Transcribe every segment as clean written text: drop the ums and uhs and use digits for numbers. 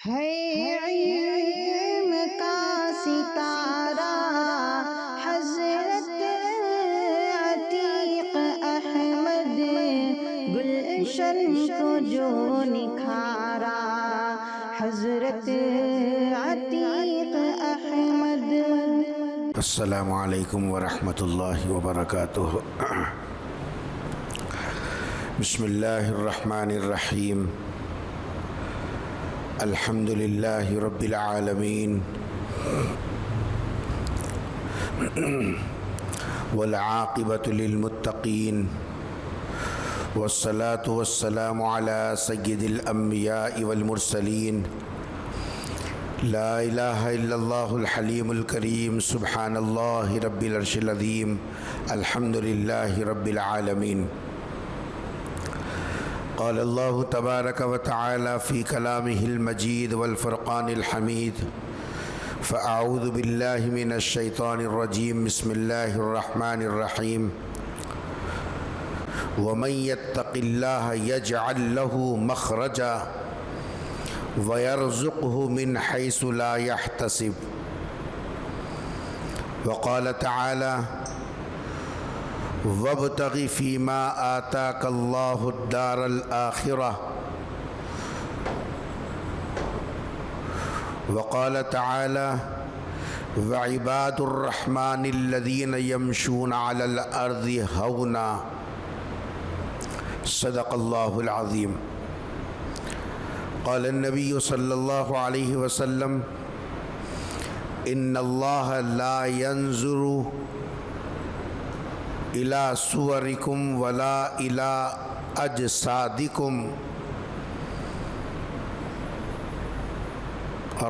ہے علم کا ستارہ حضرت عتیق احمد، گلشن کو جو نکھارا حضرت عتیق احمد۔ السلام علیکم ورحمۃ اللہ وبرکاتہ۔ بسم اللہ الرحمن الرحیم۔ الحمد للہ رب العالمین، والعاقبۃ للمتقین، والصلاة والسلام علی سید الانبیاء والمرسلین۔ لا الہ الا اللہ الحلیم الکریم، سبحان اللہ رب العرش العظیم، الحمد للہ رب العالمین۔ قال اللہ تبارک و تعالی فی کلامہ المجید والفرقان الحمید، فاعوذ باللہ من الشیطان الرجیم، بسم اللہ الرحمن الرحیم۔ ومن یتق اللہ یجعل لہ مخرجا وَيَرْزُقْهُ مِنْ حَيْثُ لَا يَحْتَسِبُ۔ وقال تعالی وَابْتَغِ فِي مَا آتَاكَ اللَّهُ الدَّارَ الْآخِرَةَ۔ وقال تعالی وَعِبَادُ الرَّحْمَنِ الَّذِينَ يَمْشُونَ عَلَى الْأَرْضِ هَوْنًا۔ صدق اللہ العظیم۔ قال النبی صلی اللہ علیہ وسلم ان اللہ لا ينظر الى صورکم ولا الى اجسادکم،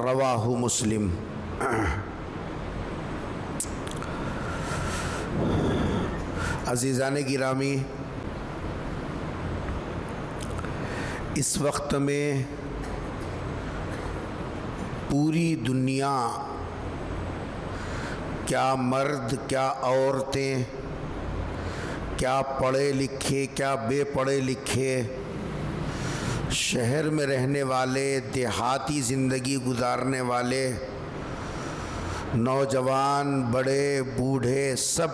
رواہ مسلم۔ عزیزان گرامی، اس وقت میں پوری دنیا، کیا مرد کیا عورتیں، کیا پڑھے لکھے کیا بے پڑھے لکھے، شہر میں رہنے والے، دیہاتی زندگی گزارنے والے، نوجوان، بڑے بوڑھے، سب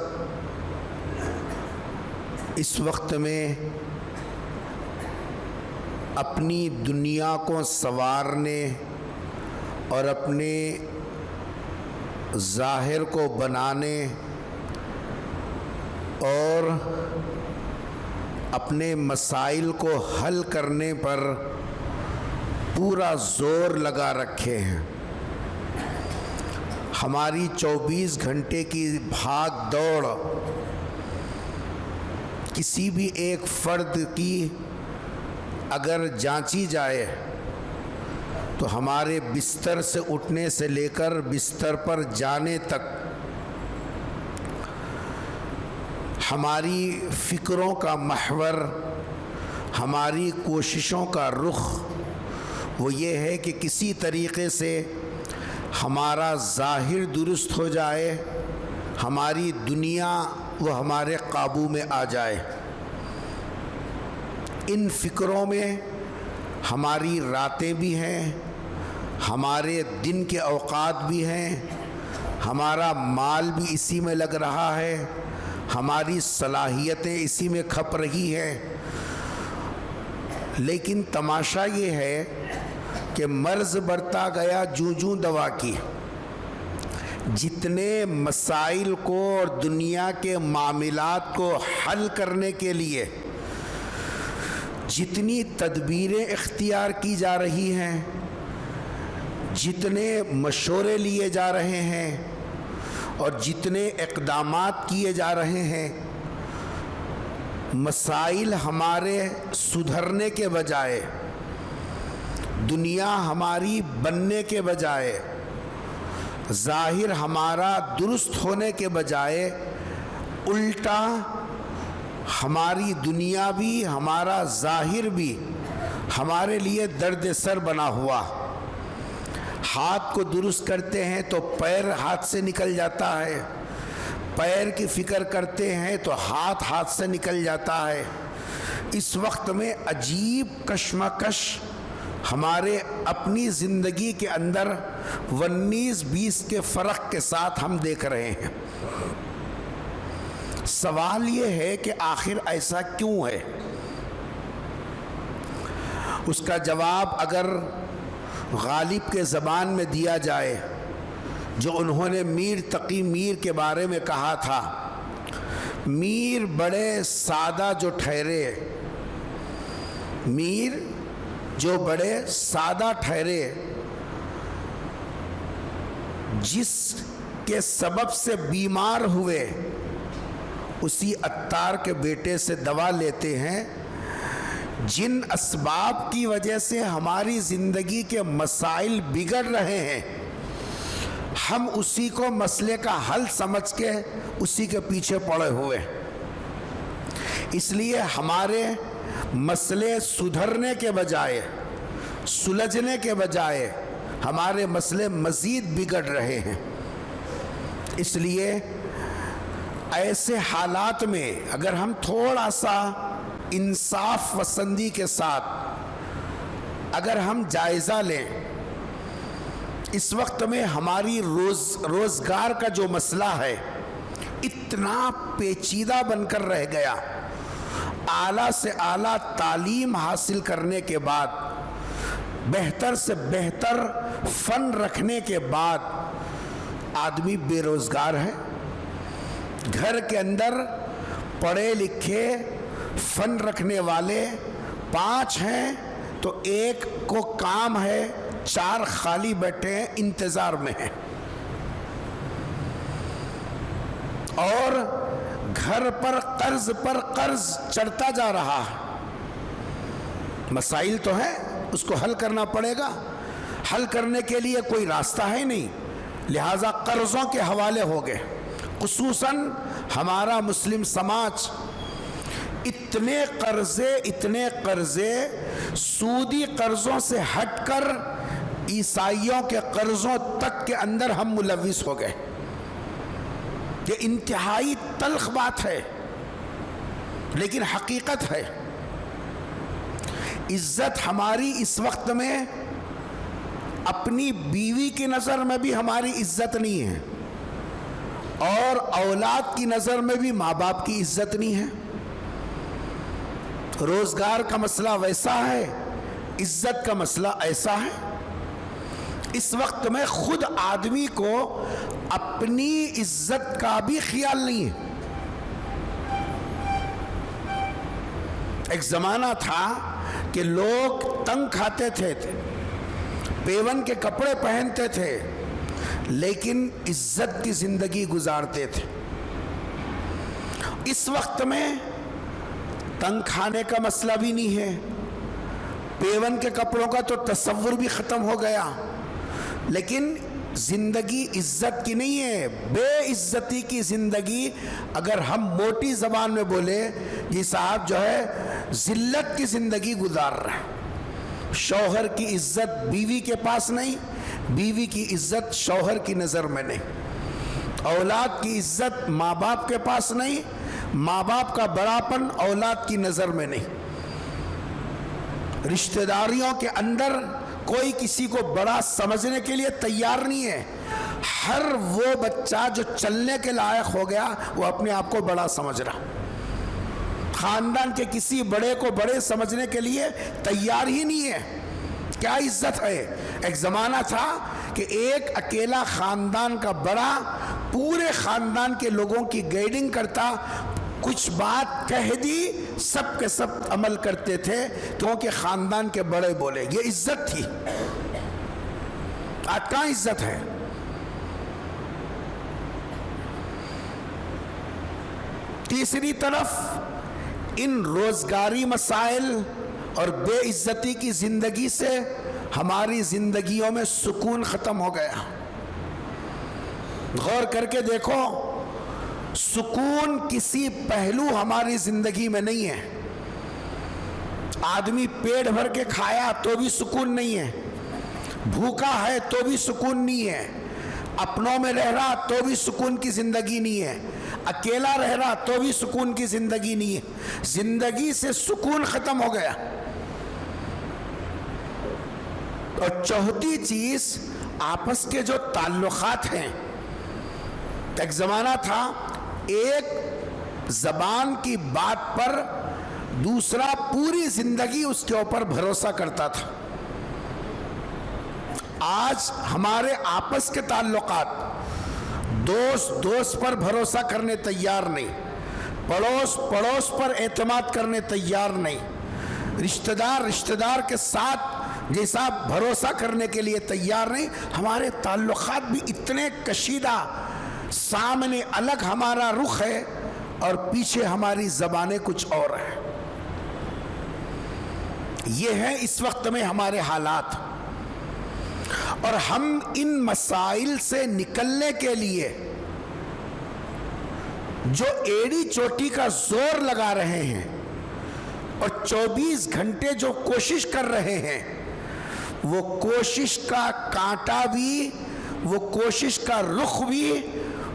اس وقت میں اپنی دنیا کو سنوارنے اور اپنے ظاہر کو بنانے اور اپنے مسائل کو حل کرنے پر پورا زور لگا رکھے ہیں۔ ہماری 24 گھنٹے کی بھاگ دوڑ کسی بھی ایک فرد کی اگر جانچی جائے تو ہمارے بستر سے اٹھنے سے لے کر بستر پر جانے تک ہماری فکروں کا محور، ہماری کوششوں کا رخ وہ یہ ہے کہ کسی طریقے سے ہمارا ظاہر درست ہو جائے، ہماری دنیا وہ ہمارے قابو میں آ جائے۔ ان فکروں میں ہماری راتیں بھی ہیں، ہمارے دن کے اوقات بھی ہیں، ہمارا مال بھی اسی میں لگ رہا ہے، ہماری صلاحیتیں اسی میں کھپ رہی ہیں۔ لیکن تماشا یہ ہے کہ مرض بڑھتا گیا جوں جوں دوا کی۔ جتنے مسائل کو اور دنیا کے معاملات کو حل کرنے کے لیے جتنی تدبیریں اختیار کی جا رہی ہیں، جتنے مشورے لیے جا رہے ہیں اور جتنے اقدامات کیے جا رہے ہیں، مسائل ہمارے سدھرنے کے بجائے، دنیا ہماری بننے کے بجائے، ظاہر ہمارا درست ہونے کے بجائے الٹا ہماری دنیا بھی، ہمارا ظاہر بھی ہمارے لیے درد سر بنا ہوا۔ ہاتھ کو درست کرتے ہیں تو پیر ہاتھ سے نکل جاتا ہے، پیر کی فکر کرتے ہیں تو ہاتھ سے نکل جاتا ہے۔ اس وقت میں عجیب کشمکش ہمارے اپنی زندگی کے اندر 19-20 کے فرق کے ساتھ ہم دیکھ رہے ہیں۔ سوال یہ ہے کہ آخر ایسا کیوں ہے؟ اس کا جواب اگر غالب کے زبان میں دیا جائے، جو انہوں نے میر تقی میر کے بارے میں کہا تھا، میر بڑے سادہ جو ٹھہرے، میر جو بڑے سادہ ٹھہرے، جس کے سبب سے بیمار ہوئے اسی عطار کے بیٹے سے دوا لیتے ہیں۔ جن اسباب کی وجہ سے ہماری زندگی کے مسائل بگڑ رہے ہیں، ہم اسی کو مسئلے کا حل سمجھ کے اسی کے پیچھے پڑے ہوئے۔ اس لیے ہمارے مسئلے سدھرنے کے بجائے، سلجھنے کے بجائے، ہمارے مسئلے مزید بگڑ رہے ہیں۔ اس لیے ایسے حالات میں اگر ہم تھوڑا سا انصاف پسندی کے ساتھ اگر ہم جائزہ لیں، اس وقت میں ہماری روزگار کا جو مسئلہ ہے اتنا پیچیدہ بن کر رہ گیا۔ اعلیٰ سے اعلیٰ تعلیم حاصل کرنے کے بعد، بہتر سے بہتر فن رکھنے کے بعد آدمی بے روزگار ہے۔ گھر کے اندر پڑھے لکھے فن رکھنے والے 5 ہیں تو 1 کو کام ہے، 4 خالی بیٹھے ہیں، انتظار میں ہیں، اور گھر پر قرض چڑھتا جا رہا ہے۔ مسائل تو ہیں، اس کو حل کرنا پڑے گا، حل کرنے کے لیے کوئی راستہ ہے نہیں، لہذا قرضوں کے حوالے ہو گئے۔ خصوصاً ہمارا مسلم سماج اتنے قرضے سودی قرضوں سے ہٹ کر عیسائیوں کے قرضوں تک کے اندر ہم ملوث ہو گئے۔ یہ انتہائی تلخ بات ہے لیکن حقیقت ہے۔ عزت ہماری اس وقت میں اپنی بیوی کی نظر میں بھی ہماری عزت نہیں ہے، اور اولاد کی نظر میں بھی ماں باپ کی عزت نہیں ہے۔ روزگار کا مسئلہ ویسا ہے، عزت کا مسئلہ ایسا ہے۔ اس وقت میں خود آدمی کو اپنی عزت کا بھی خیال نہیں ہے۔ ایک زمانہ تھا کہ لوگ تنگ کھاتے تھے، پیون کے کپڑے پہنتے تھے، لیکن عزت کی زندگی گزارتے تھے۔ اس وقت میں تنگ کھانے کا مسئلہ بھی نہیں ہے، پیون کے کپڑوں کا تو تصور بھی ختم ہو گیا، لیکن زندگی عزت کی نہیں ہے، بے عزتی کی زندگی۔ اگر ہم موٹی زبان میں بولے، یہ صاحب جو ہے ذلت کی زندگی گزار رہا ہے۔ شوہر کی عزت بیوی کے پاس نہیں، بیوی کی عزت شوہر کی نظر میں نہیں، اولاد کی عزت ماں باپ کے پاس نہیں، ماں باپ کا بڑاپن اولاد کی نظر میں نہیں۔ رشتہ داریوں کے اندر کوئی کسی کو بڑا سمجھنے کے لیے تیار نہیں ہے۔ ہر وہ بچہ جو چلنے کے لائق ہو گیا وہ اپنے آپ کو بڑا سمجھ رہا، خاندان کے کسی بڑے کو بڑے سمجھنے کے لیے تیار ہی نہیں ہے۔ کیا عزت ہے؟ ایک زمانہ تھا کہ ایک اکیلا خاندان کا بڑا پورے خاندان کے لوگوں کی گائیڈنگ کرتا، کچھ بات کہہ دی سب کے سب عمل کرتے تھے کیونکہ خاندان کے بڑے بولے، یہ عزت تھی۔ آج کہاں عزت ہے؟ تیسری طرف ان روزگاری مسائل اور بے عزتی کی زندگی سے ہماری زندگیوں میں سکون ختم ہو گیا۔ غور کر کے دیکھو، سکون کسی پہلو ہماری زندگی میں نہیں ہے۔ آدمی پیٹ بھر کے کھایا تو بھی سکون نہیں ہے، بھوکا ہے تو بھی سکون نہیں ہے، اپنوں میں رہ رہا تو بھی سکون کی زندگی نہیں ہے، اکیلا رہ رہا تو بھی سکون کی زندگی نہیں ہے۔ زندگی سے سکون ختم ہو گیا۔ اور چوتھی چیز آپس کے جو تعلقات ہیں. ایک زمانہ تھا ایک زبان کی بات پر دوسرا پوری زندگی اس کے اوپر بھروسہ کرتا تھا. آج ہمارے آپس کے تعلقات، دوست پر بھروسہ کرنے تیار نہیں، پڑوس پر اعتماد کرنے تیار نہیں، رشتہ دار کے ساتھ جیسا بھروسہ کرنے کے لیے تیار نہیں. ہمارے تعلقات بھی اتنے کشیدہ، سامنے الگ ہمارا رخ ہے اور پیچھے ہماری زبانیں کچھ اور ہیں. یہ ہے اس وقت میں ہمارے حالات. اور ہم ان مسائل سے نکلنے کے لیے جو ایڑی چوٹی کا زور لگا رہے ہیں اور 24 گھنٹے جو کوشش کر رہے ہیں، وہ کوشش کا کانٹا بھی، وہ کوشش کا رخ بھی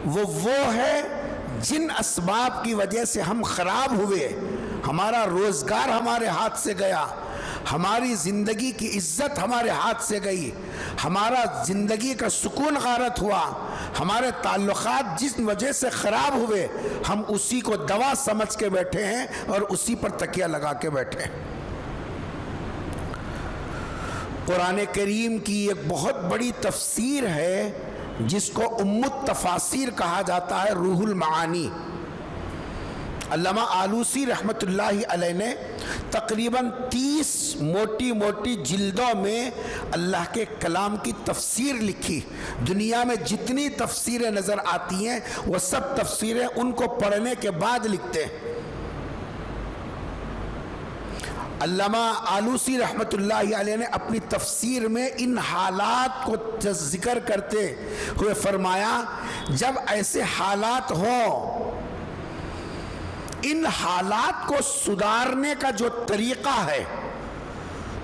وہ ہے جن اسباب کی وجہ سے ہم خراب ہوئے. ہمارا روزگار ہمارے ہاتھ سے گیا، ہماری زندگی کی عزت ہمارے ہاتھ سے گئی، ہمارا زندگی کا سکون غارت ہوا، ہمارے تعلقات جس وجہ سے خراب ہوئے، ہم اسی کو دوا سمجھ کے بیٹھے ہیں اور اسی پر تکیہ لگا کے بیٹھے ہیں. قرآن کریم کی ایک بہت بڑی تفسیر ہے جس کو ام التفاسیر کہا جاتا ہے، روح المعانی. علامہ آلوسی رحمت اللہ علیہ نے تقریباً 30 موٹی جلدوں میں اللہ کے کلام کی تفسیر لکھی. دنیا میں جتنی تفسیریں نظر آتی ہیں وہ سب تفسیریں ان کو پڑھنے کے بعد لکھتے ہیں. علامہ آلوسی رحمت اللہ علیہ نے اپنی تفسیر میں ان حالات کو ذکر کرتے ہوئے فرمایا، جب ایسے حالات ہوں، ان حالات کو سدھارنے کا جو طریقہ ہے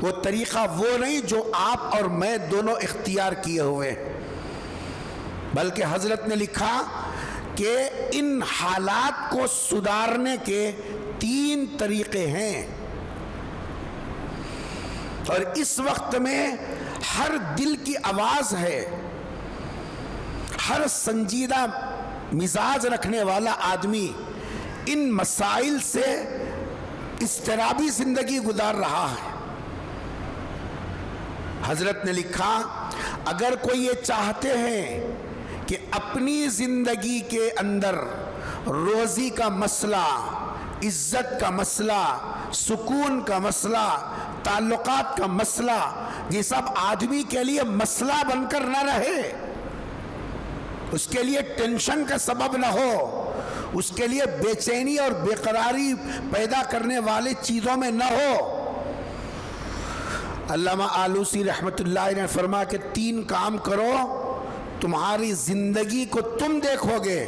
وہ طریقہ وہ نہیں جو آپ اور میں دونوں اختیار کیے ہوئے، بلکہ حضرت نے لکھا کہ ان حالات کو سدھارنے کے 3 طریقے ہیں. اور اس وقت میں ہر دل کی آواز ہے، ہر سنجیدہ مزاج رکھنے والا آدمی ان مسائل سے اضطرابی زندگی گزار رہا ہے. حضرت نے لکھا، اگر کوئی یہ چاہتے ہیں کہ اپنی زندگی کے اندر روزی کا مسئلہ، عزت کا مسئلہ، سکون کا مسئلہ، تعلقات کا مسئلہ، یہ سب آدمی کے لیے مسئلہ بن کر نہ رہے، اس کے لیے ٹینشن کا سبب نہ ہو، اس کے لیے بے چینی اور بے قراری پیدا کرنے والے چیزوں میں نہ ہو، علامہ آلوسی رحمت اللہ نے فرمایا کہ 3 کام کرو، تمہاری زندگی کو تم دیکھو گے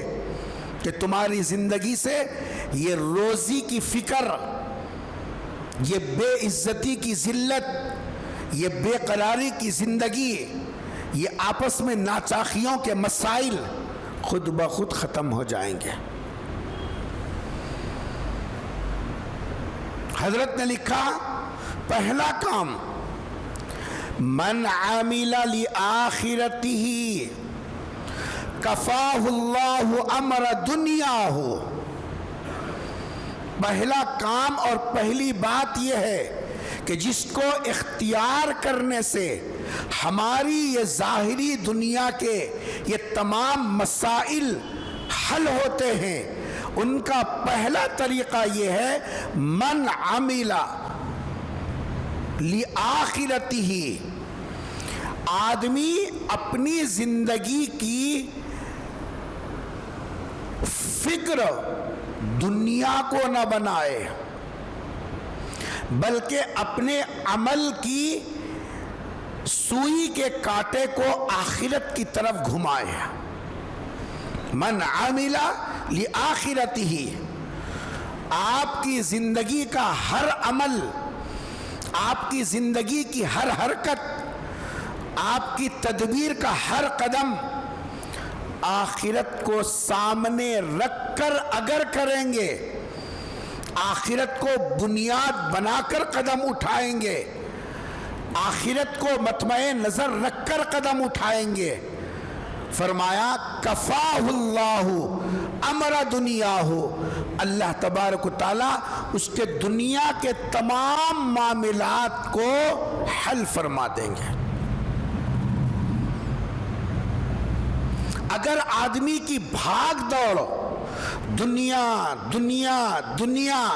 کہ تمہاری زندگی سے یہ روزی کی فکر، یہ بے عزتی کی ذلت، یہ بے قراری کی زندگی، یہ آپس میں ناچاخیوں کے مسائل خود بخود ختم ہو جائیں گے. حضرت نے لکھا، پہلا کام، من عمل لآخرتہ کفاہ اللہ امر دنیاہ. پہلا کام اور پہلی بات یہ ہے کہ جس کو اختیار کرنے سے ہماری یہ ظاہری دنیا کے یہ تمام مسائل حل ہوتے ہیں، ان کا پہلا طریقہ یہ ہے، من عمل لآخرتہ. آدمی اپنی زندگی کی فکر دنیا کو نہ بنائے بلکہ اپنے عمل کی سوئی کے کانٹے کو آخرت کی طرف گھمائے. من عمل لآخرتہ. آپ کی زندگی کا ہر عمل، آپ کی زندگی کی ہر حرکت، آپ کی تدبیر کا ہر قدم آخرت کو سامنے رکھ کر اگر کریں گے، آخرت کو بنیاد بنا کر قدم اٹھائیں گے، آخرت کو مطمئن نظر رکھ کر قدم اٹھائیں گے. فرمایا کفاہ اللہ امر دنیا ہو، اللہ تبارک و تعالیٰ اس کے دنیا کے تمام معاملات کو حل فرما دیں گے. اگر آدمی کی بھاگ دوڑ دنیا دنیا دنیا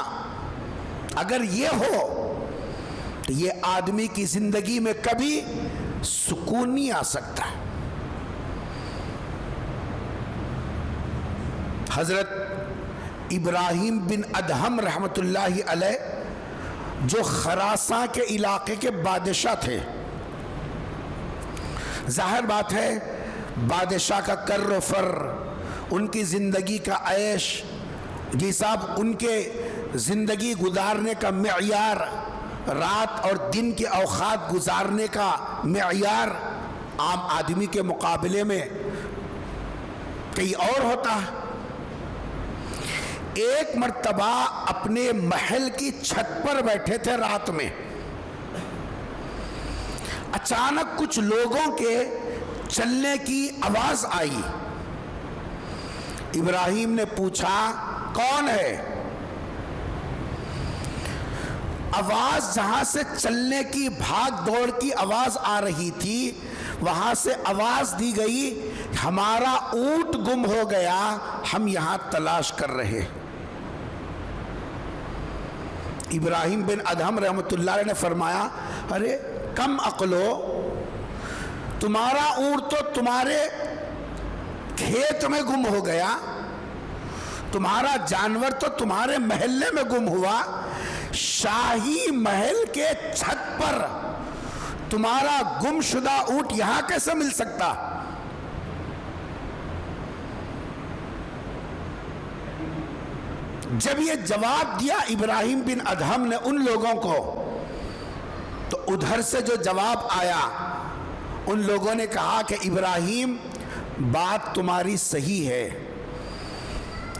اگر یہ ہو تو یہ آدمی کی زندگی میں کبھی سکون نہیں آ سکتا. حضرت ابراہیم بن ادہم رحمت اللہ علیہ جو خراساں کے علاقے کے بادشاہ تھے، ظاہر بات ہے بادشاہ کا کر و فر، ان کی زندگی کا عیش، جی صاحب ان کے زندگی گزارنے کا معیار، رات اور دن کے اوقات گزارنے کا معیار عام آدمی کے مقابلے میں کئی اور ہوتا ہے. ایک مرتبہ اپنے محل کی چھت پر بیٹھے تھے رات میں، اچانک کچھ لوگوں کے چلنے کی آواز آئی. ابراہیم نے پوچھا کون ہے؟ آواز جہاں سے چلنے کی بھاگ دوڑ کی آواز آ رہی تھی وہاں سے آواز دی گئی ہمارا اونٹ گم ہو گیا، ہم یہاں تلاش کر رہے. ابراہیم بن ادہم رحمت اللہ علیہ نے فرمایا ارے کم عقلو، تمہارا اونٹ تو تمہارے کھیت میں گم ہو گیا، تمہارا جانور تو تمہارے محلے میں گم ہوا، شاہی محل کے چھت پر تمہارا گم شدہ اونٹ یہاں کیسے مل سکتا؟ جب یہ جواب دیا ابراہیم بن ادہم نے ان لوگوں کو تو ادھر سے جو جواب آیا ان لوگوں نے کہا کہ ابراہیم بات تمہاری صحیح ہے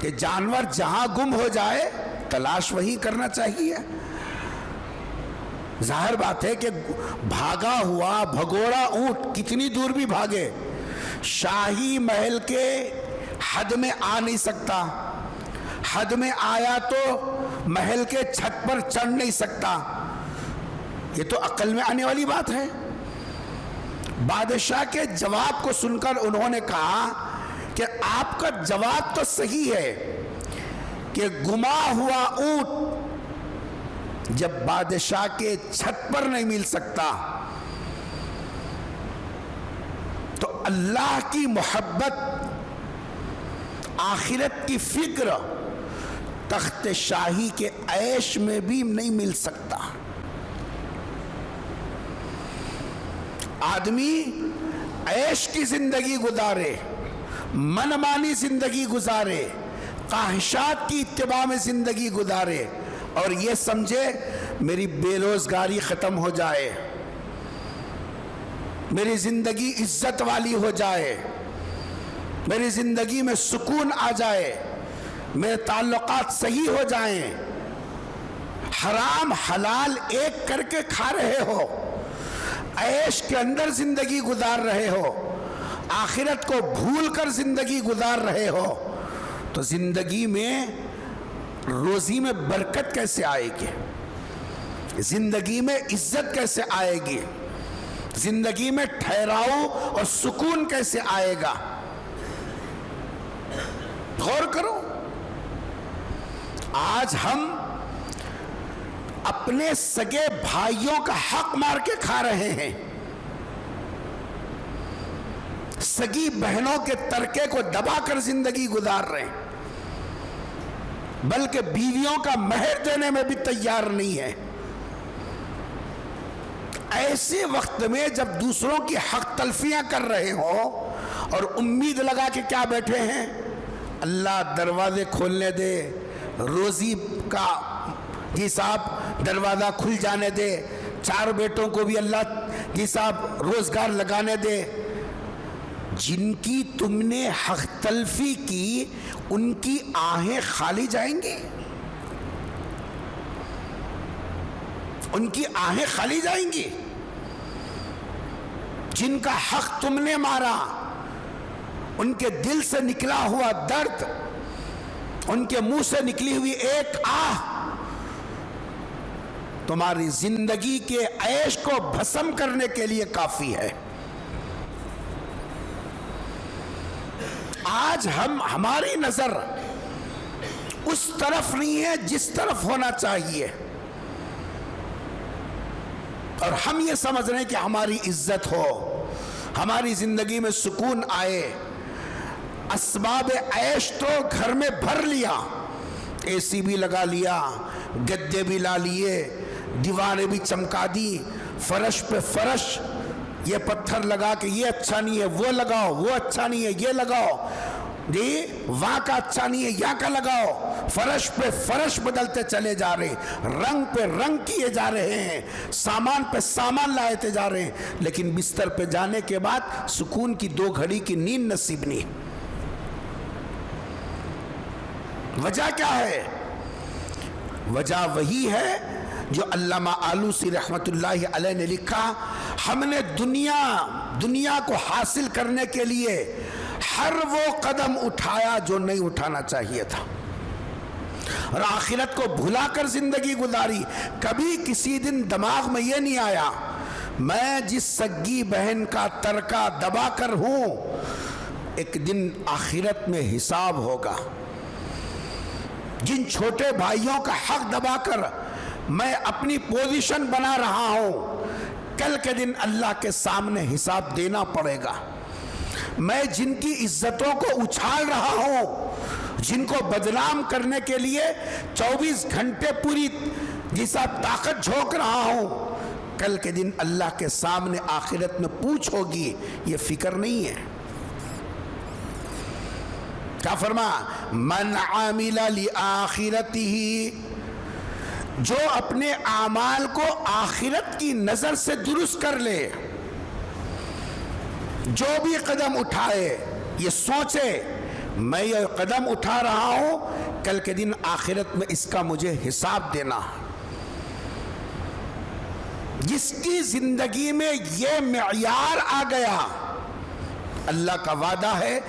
کہ جانور جہاں گم ہو جائے تلاش وہی کرنا چاہیے. ظاہر بات ہے کہ بھاگا ہوا بھگوڑا اونٹ کتنی دور بھی بھاگے شاہی محل کے حد میں آ نہیں سکتا، حد میں آیا تو محل کے چھت پر چڑھ نہیں سکتا. یہ تو عقل میں آنے والی بات ہے. بادشاہ کے جواب کو سن کر انہوں نے کہا کہ آپ کا جواب تو صحیح ہے کہ گما ہوا اونٹ جب بادشاہ کے چھت پر نہیں مل سکتا تو اللہ کی محبت، آخرت کی فکر تخت شاہی کے عیش میں بھی نہیں مل سکتا. آدمی عیش کی زندگی گزارے، منمانی زندگی گزارے، خواہشات کی اتباع میں زندگی گزارے اور یہ سمجھے میری بے روزگاری ختم ہو جائے، میری زندگی عزت والی ہو جائے، میری زندگی میں سکون آ جائے، میرے تعلقات صحیح ہو جائیں. حرام حلال ایک کر کے کھا رہے ہو، عیش کے اندر زندگی گزار رہے ہو، آخرت کو بھول کر زندگی گزار رہے ہو تو زندگی میں روزی میں برکت کیسے آئے گی؟ زندگی میں عزت کیسے آئے گی؟ زندگی میں ٹھہراؤ اور سکون کیسے آئے گا؟ غور کرو. آج ہم اپنے سگے بھائیوں کا حق مار کے کھا رہے ہیں، سگی بہنوں کے ترکے کو دبا کر زندگی گزار رہے ہیں، بلکہ بیویوں کا مہر دینے میں بھی تیار نہیں ہے. ایسے وقت میں جب دوسروں کی حق تلفیاں کر رہے ہوں اور امید لگا کے کیا بیٹھے ہیں، اللہ دروازے کھولنے دے، روزی کا جی صاحب دروازہ کھل جانے دے، 4 بیٹوں کو بھی اللہ جی صاحب روزگار لگانے دے. جن کی تم نے حق تلفی کی ان کی آہیں خالی جائیں گی، ان کی آہیں خالی جائیں گی. جن کا حق تم نے مارا، ان کے دل سے نکلا ہوا درد، ان کے منہ سے نکلی ہوئی ایک آہ تمہاری زندگی کے عیش کو بھسم کرنے کے لیے کافی ہے۔ آج ہماری نظر اس طرف نہیں ہے جس طرف ہونا چاہیے، اور ہم یہ سمجھ رہے ہیں کہ ہماری عزت ہو، ہماری زندگی میں سکون آئے، اسباب عیش تو گھر میں بھر لیا، اے سی بھی لگا لیا، گدے بھی لا لیے، دیواریں بھی چمکا دی، فرش پہ فرش یہ پتھر لگا کے یہ اچھا نہیں ہے وہ لگاؤ، وہ اچھا نہیں ہے یہ لگاؤ، جی وہاں کا اچھا نہیں ہے یہاں کا لگاؤ، فرش پہ فرش بدلتے چلے جا رہے ہیں، رنگ پہ رنگ کیے جا رہے ہیں، سامان پہ سامان لائے جا رہے ہیں، لیکن بستر پہ جانے کے بعد سکون کی 2 گھڑی کی نیند نصیب نہیں۔ وجہ کیا ہے؟ وجہ وہی ہے جو علامہ آلوسی رحمت اللہ علیہ نے لکھا، ہم نے دنیا کو حاصل کرنے کے لیے ہر وہ قدم اٹھایا جو نہیں اٹھانا چاہیے تھا، اور آخرت کو بھلا کر زندگی گزاری۔ کبھی کسی دن دماغ میں یہ نہیں آیا میں جس سگی بہن کا ترکہ دبا کر ہوں، ایک دن آخرت میں حساب ہوگا، جن چھوٹے بھائیوں کا حق دبا کر میں اپنی پوزیشن بنا رہا ہوں، کل کے دن اللہ کے سامنے حساب دینا پڑے گا۔ میں جن کی عزتوں کو اچھال رہا ہوں، جن کو بدنام کرنے کے لیے 24 گھنٹے پوری جیسا طاقت جھونک رہا ہوں، کل کے دن اللہ کے سامنے آخرت میں پوچھ ہوگی، یہ فکر نہیں ہے۔ کیا فرما؟ من عامل لآخرتہ، جو اپنے اعمال کو آخرت کی نظر سے درست کر لے، جو بھی قدم اٹھائے یہ سوچے میں یہ قدم اٹھا رہا ہوں، کل کے دن آخرت میں اس کا مجھے حساب دینا۔ جس کی زندگی میں یہ معیار آ گیا، اللہ کا وعدہ ہے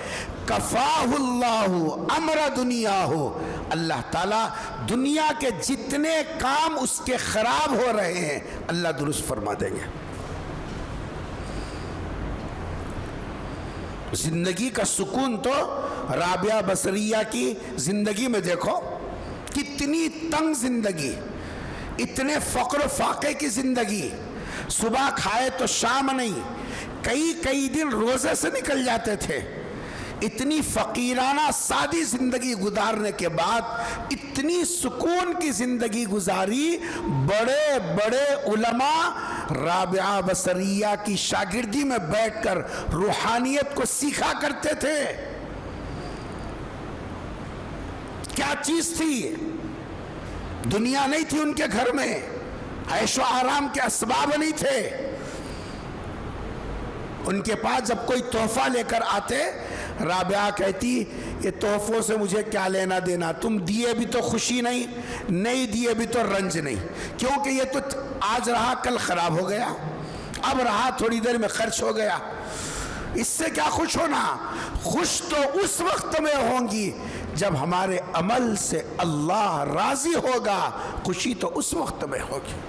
کفاہ اللہ امر دنیا ہو، اللہ تعالیٰ دنیا کے جتنے کام اس کے خراب ہو رہے ہیں اللہ درست فرما دیں گے۔ زندگی کا سکون تو رابعہ بصریہ کی زندگی میں دیکھو، کتنی تنگ زندگی، اتنے فقر و فاقے کی زندگی، صبح کھائے تو شام نہیں، کئی دن روزے سے نکل جاتے تھے، اتنی فقیرانہ سادی زندگی گزارنے کے بعد اتنی سکون کی زندگی گزاری۔ بڑے بڑے علماء رابعہ بصریہ کی شاگردی میں بیٹھ کر روحانیت کو سیکھا کرتے تھے۔ کیا چیز تھی؟ دنیا نہیں تھی ان کے گھر میں، عیش و آرام کے اسباب نہیں تھے، ان کے پاس جب کوئی تحفہ لے کر آتے، رابعہ کہتی یہ تحفوں سے مجھے کیا لینا دینا، تم دیے بھی تو خوشی نہیں دیے بھی تو رنج نہیں، کیونکہ یہ تو آج رہا کل خراب ہو گیا، اب رہا تھوڑی دیر میں خرچ ہو گیا، اس سے کیا خوش ہونا؟ خوش تو اس وقت میں ہوں گی جب ہمارے عمل سے اللہ راضی ہوگا، خوشی تو اس وقت میں ہوگی۔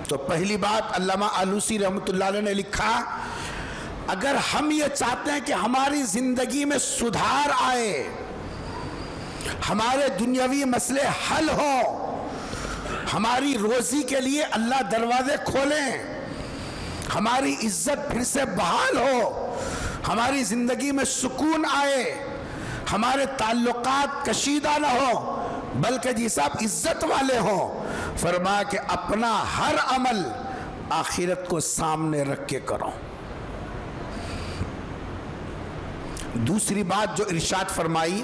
تو پہلی بات علامہ آلوسی رحمت اللہ علیہ نے لکھا، اگر ہم یہ چاہتے ہیں کہ ہماری زندگی میں سدھار آئے، ہمارے دنیاوی مسئلے حل ہوں، ہماری روزی کے لیے اللہ دروازے کھولیں، ہماری عزت پھر سے بحال ہو، ہماری زندگی میں سکون آئے، ہمارے تعلقات کشیدہ نہ ہو بلکہ جی صاحب عزت والے ہوں، فرما کہ اپنا ہر عمل آخرت کو سامنے رکھ کے کرو۔ دوسری بات جو ارشاد فرمائی،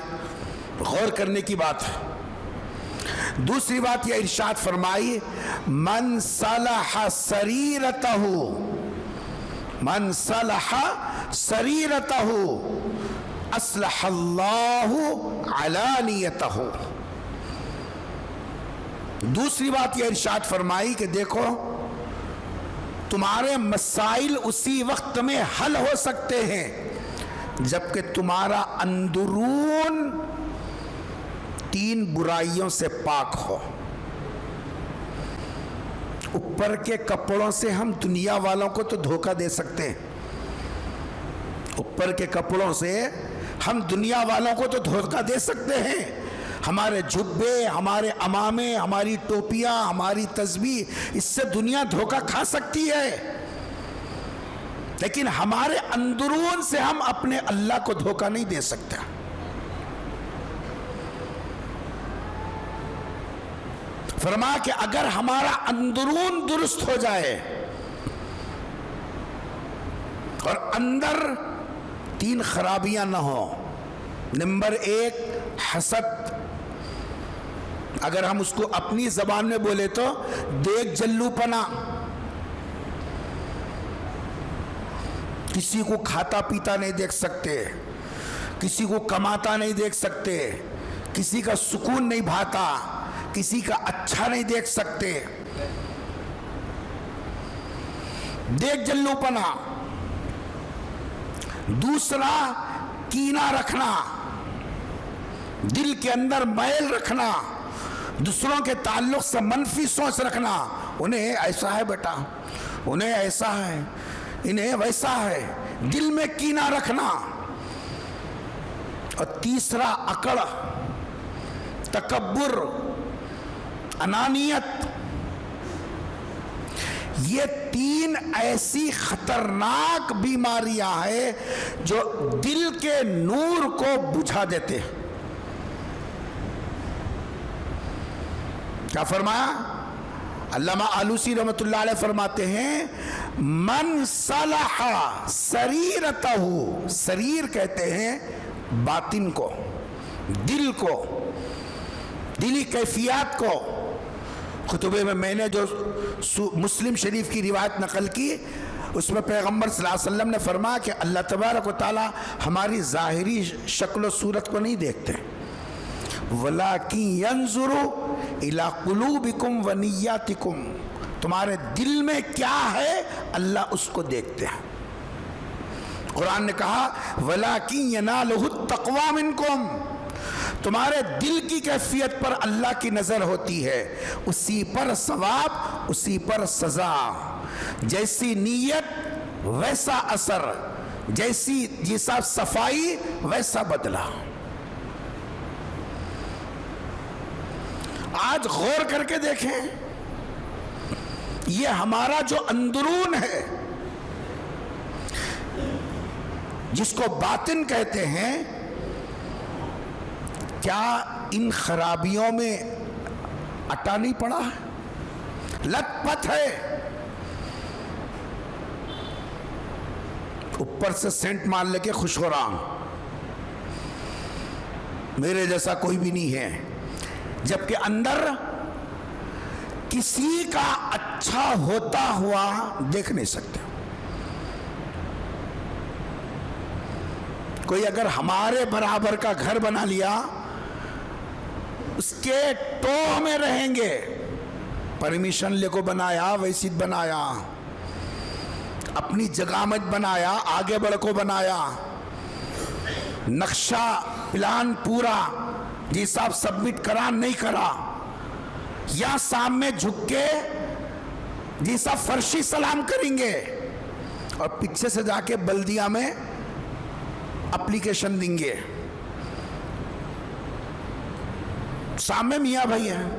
غور کرنے کی بات ہے، دوسری بات یہ ارشاد فرمائی، من صلح سریرتہ، من صلح سریرتہ اصلح اللہ علانیتہ۔ دوسری بات یہ ارشاد فرمائی کہ دیکھو تمہارے مسائل اسی وقت میں حل ہو سکتے ہیں جبکہ تمہارا اندرون 3 برائیوں سے پاک ہو۔ اوپر کے کپڑوں سے ہم دنیا والوں کو تو دھوکہ دے سکتے ہیں، اوپر کے کپڑوں سے ہم دنیا والوں کو تو دھوکہ دے سکتے ہیں، ہمارے جبے، ہمارے عمامے، ہماری ٹوپیاں، ہماری تسبیح، اس سے دنیا دھوکہ کھا سکتی ہے، لیکن ہمارے اندرون سے ہم اپنے اللہ کو دھوکہ نہیں دے سکتے۔ فرما کہ اگر ہمارا اندرون درست ہو جائے اور اندر 3 خرابیاں نہ ہوں۔ نمبر 1 حسد، اگر ہم اس کو اپنی زبان میں بولے تو دیکھ جلو پنا، کسی کو کھاتا پیتا نہیں دیکھ سکتے، کسی کو کماتا نہیں دیکھ سکتے، کسی کا سکون نہیں بھاتا، کسی کا اچھا نہیں دیکھ سکتے، دیکھ جلو پنا۔ دوسرا کینہ رکھنا، دل کے اندر میل رکھنا، دوسروں کے تعلق سے منفی سوچ رکھنا، انہیں ایسا ہے بیٹا، انہیں ایسا ہے، انہیں ویسا ہے، دل میں کینہ رکھنا۔ اور تیسرا اکڑ، تکبر، انانیت۔ یہ 3 ایسی خطرناک بیماریاں ہیں جو دل کے نور کو بجھا دیتے ہیں۔ کیا فرمایا؟ علامہ آلوسی رحمۃ اللہ علیہ فرماتے ہیں من صلح سریرتہ، سریر کہتے ہیں باطن کو، دل کو، دلی کیفیات کو۔ خطبے میں نے جو مسلم شریف کی روایت نقل کی، اس میں پیغمبر صلی اللہ علیہ وسلم نے فرمایا کہ اللہ تبارک و تعالی ہماری ظاہری شکل و صورت کو نہیں دیکھتے، وَلَكِنْ يَنْظُرُ إِلَىٰ قُلُوبِكُمْ وَنِيَّاتِكُمْ، تمہارے دل میں کیا ہے اللہ اس کو دیکھتے ہیں۔ قرآن نے کہا وَلَكِنْ يَنَالُهُ التَّقْوَىٰ مِنْكُمْ، تمہارے دل کی کیفیت پر اللہ کی نظر ہوتی ہے، اسی پر ثواب، اسی پر سزا، جیسی نیت ویسا اثر، جیسا صفائی ویسا بدلہ۔ آج غور کر کے دیکھیں، یہ ہمارا جو اندرون ہے، جس کو باطن کہتے ہیں، کیا ان خرابیوں میں اٹا نہیں پڑا ہے؟ لت پت ہے، اوپر سے سینٹ مار لے کے خوش ہو رہا ہوں، میرے جیسا کوئی بھی نہیں ہے، جبکہ اندر کسی کا اچھا ہوتا ہوا دیکھ نہیں سکتے۔ کوئی اگر ہمارے برابر کا گھر بنا لیا، اس کے ٹوہ میں رہیں گے، پرمیشن لے کو بنایا، ویسید بنایا، اپنی جگہ مت بنایا، آگے بڑھ کو بنایا، نقشہ پلان پورا جی صاحب سبمٹ کرا نہیں کرا، یا سامنے جھک کے جی صاحب فرشی سلام کریں گے اور پیچھے سے جا کے بلدیہ میں اپلیکیشن دیں گے، سامنے میاں بھائی ہیں،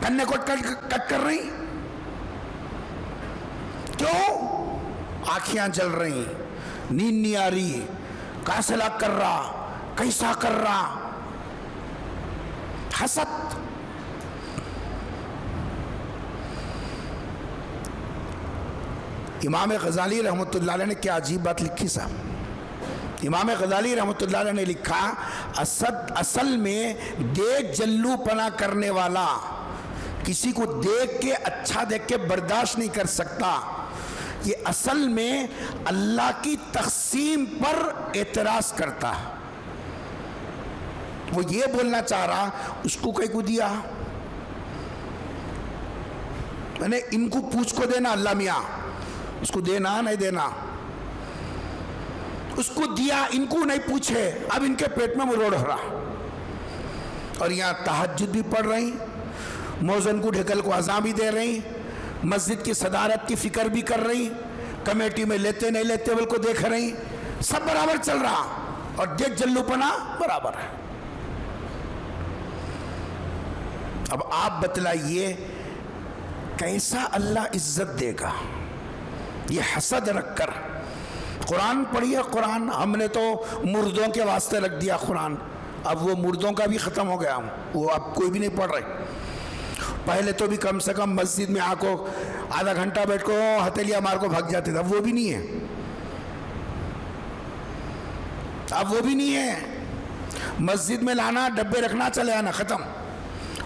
کنے کو کٹ کر رہی، کیوں؟ آنکھیاں جل رہی، نیند نہیں آ رہی، کیسا کر رہا، کیسا کر رہا، حسد۔ امام غزالی رحمۃ اللہ علیہ نے کیا عجیب بات لکھی صاحب، امام غزالی رحمۃ اللہ علیہ نے لکھا اصل میں دیکھ جلو پنا کرنے والا کسی کو دیکھ کے اچھا دیکھ کے برداشت نہیں کر سکتا، یہ اصل میں اللہ کی تقسیم پر اعتراض کرتا ہے۔ وہ یہ بولنا چاہ رہا اس کو کہیں کو دیا، میں نے ان کو پوچھ کو دینا اللہ میاں، اس کو دینا نہیں دینا، اس کو دیا، ان کو نہیں پوچھے، اب ان کے پیٹ میں مروڑ ہو رہا، اور یہاں تہجد بھی پڑھ رہی، موزن کو ڈھکل کو اذان بھی دے رہی، مسجد کی صدارت کی فکر بھی کر رہی، کمیٹی میں لیتے نہیں لیتے بل کو دیکھ رہی، سب برابر چل رہا، اور دیکھ جلو پنا برابر ہے۔ اب آپ بتلائیے کیسا اللہ عزت دے گا یہ حسد رکھ کر؟ قرآن پڑھیے، قرآن ہم نے تو مردوں کے واسطے رکھ دیا قرآن، اب وہ مردوں کا بھی ختم ہو گیا، وہ اب کوئی بھی نہیں پڑھ رہے۔ پہلے تو بھی کم سے کم مسجد میں آ کو آدھا گھنٹہ بیٹھ کو ہتھیلیاں مار کو بھگ جاتے تھے، اب وہ بھی نہیں ہے، اب وہ بھی نہیں ہے۔ مسجد میں لانا، ڈبے رکھنا، چلے آنا، ختم۔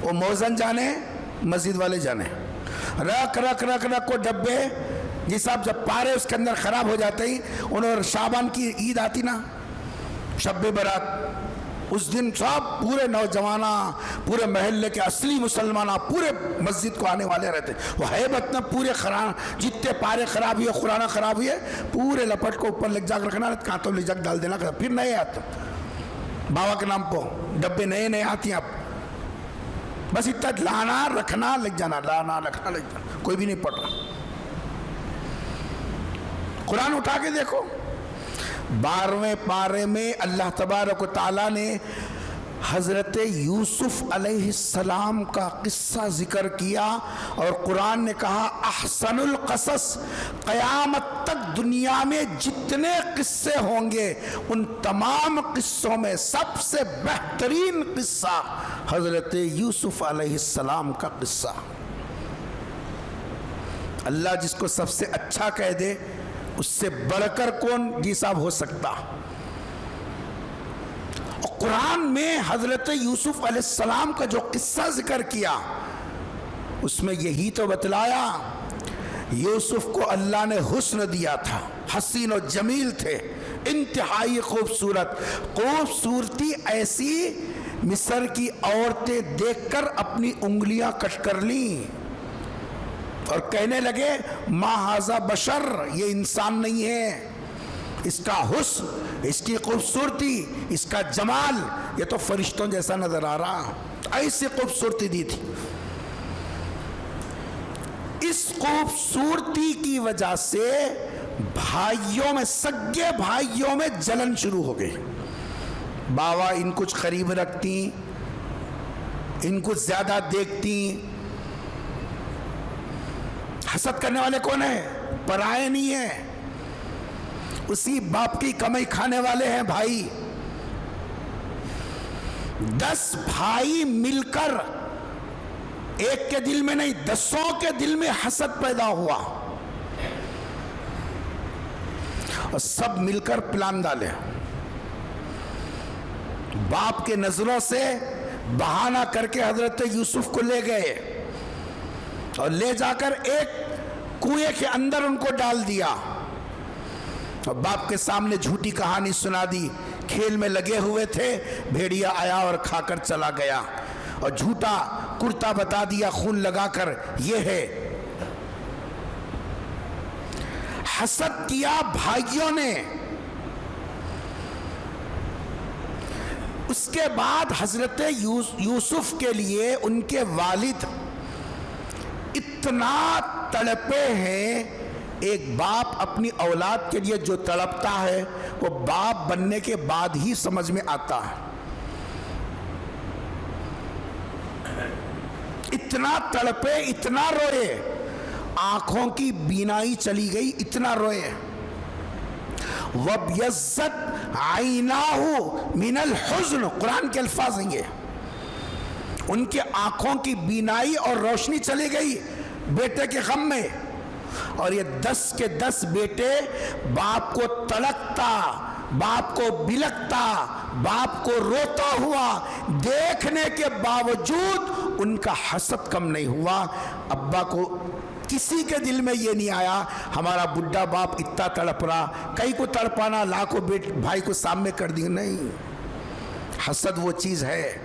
وہ موزن جانے، مسجد والے جانے، رکھ رکھ رکھ رکھ کو ڈبے، جی صاحب جب پارے اس کے اندر خراب ہو جاتے ہی، انہوں شعبان کی عید آتی نا، شب برات، اس دن سب پورے نوجوانہ، پورے محلے کے اصلی مسلمانہ پورے مسجد کو آنے والے رہتے، وہ ہیبت نہ پورے جتنے پارے خراب ہوئے، قرآن خراب ہوئے، پورے لپٹ کو اوپر لگ جا رکھنا، کانتوں لگ جا ڈال دینا، پھر نئے آتے بابا کے نام پہ ڈبے نئے نئے آتی ہیں، اب بس اتنا لانا رکھنا لگ جانا، لانا رکھنا لگ جانا، کوئی بھی نہیں پڑھ رہا۔ قرآن اٹھا کے دیکھو، 12ویں پارے میں اللہ تبارک و تعالیٰ نے حضرت یوسف علیہ السلام کا قصہ ذکر کیا، اور قرآن نے کہا احسن القصص، قیامت تک دنیا میں جتنے قصے ہوں گے ان تمام قصوں میں سب سے بہترین قصہ حضرت یوسف علیہ السلام کا قصہ۔ اللہ جس کو سب سے اچھا کہہ دے اس سے بڑھ کر کون جی صاحب ہو سکتا؟ اور قرآن میں حضرت یوسف علیہ السلام کا جو قصہ ذکر کیا اس میں یہی تو بتلایا، یوسف کو اللہ نے حسن دیا تھا، حسین و جمیل تھے، انتہائی خوبصورت، خوبصورتی ایسی مصر کی عورتیں دیکھ کر اپنی انگلیاں کٹ کر لیں اور کہنے لگے ما ھذا بشر، یہ انسان نہیں ہے، اس کا حسن، اس کی خوبصورتی، اس کا جمال یہ تو فرشتوں جیسا نظر آ رہا، ایسی خوبصورتی دی تھی۔ اس خوبصورتی کی وجہ سے بھائیوں میں، سگے بھائیوں میں جلن شروع ہو گئی، باوا ان کچھ قریب رکھتی، ان کچھ زیادہ دیکھتی۔ حسد کرنے والے کون ہیں؟ پرائے نہیں ہیں، اسی باپ کی کمائی کھانے والے ہیں بھائی۔ 10 بھائی مل کر، ایک کے دل میں نہیں 10 کے دل میں حسد پیدا ہوا، اور سب مل کر پلان ڈالے، باپ کے نظروں سے بہانہ کر کے حضرت یوسف کو لے گئے اور لے جا کر ایک کنویں کے اندر ان کو ڈال دیا، اور باپ کے سامنے جھوٹی کہانی سنا دی، کھیل میں لگے ہوئے تھے، بھیڑیا آیا اور کھا کر چلا گیا، اور جھوٹا کرتا بتا دیا خون لگا کر یہ ہے۔ حسد کیا بھائیوں نے۔ اس کے بعد حضرت یوسف کے لیے ان کے والد اتنا تڑپے ہیں، ایک باپ اپنی اولاد کے لیے جو تڑپتا ہے وہ باپ بننے کے بعد ہی سمجھ میں آتا ہے۔ اتنا تڑپے، اتنا روئے، آنکھوں کی بینائی چلی گئی، اتنا روئے۔ وَابْيَضَّتْ عَيْنَاهُ مِنَ الْحُزْنِ، قرآن کے الفاظ ہیں یہ، ان کے آنکھوں کی بینائی اور روشنی چلی گئی بیٹے کے غم میں، اور یہ 10 کے 10 بیٹے باپ کو تڑکتا، باپ کو بلکتا، باپ کو روتا ہوا دیکھنے کے باوجود ان کا حسد کم نہیں ہوا۔ ابا کو کسی کے دل میں یہ نہیں آیا ہمارا بڈھا باپ اتنا تڑپ رہا، کئی کو تڑپانا، لاکھوں بھائی کو سامنے کر دی، نہیں۔ حسد وہ چیز ہے۔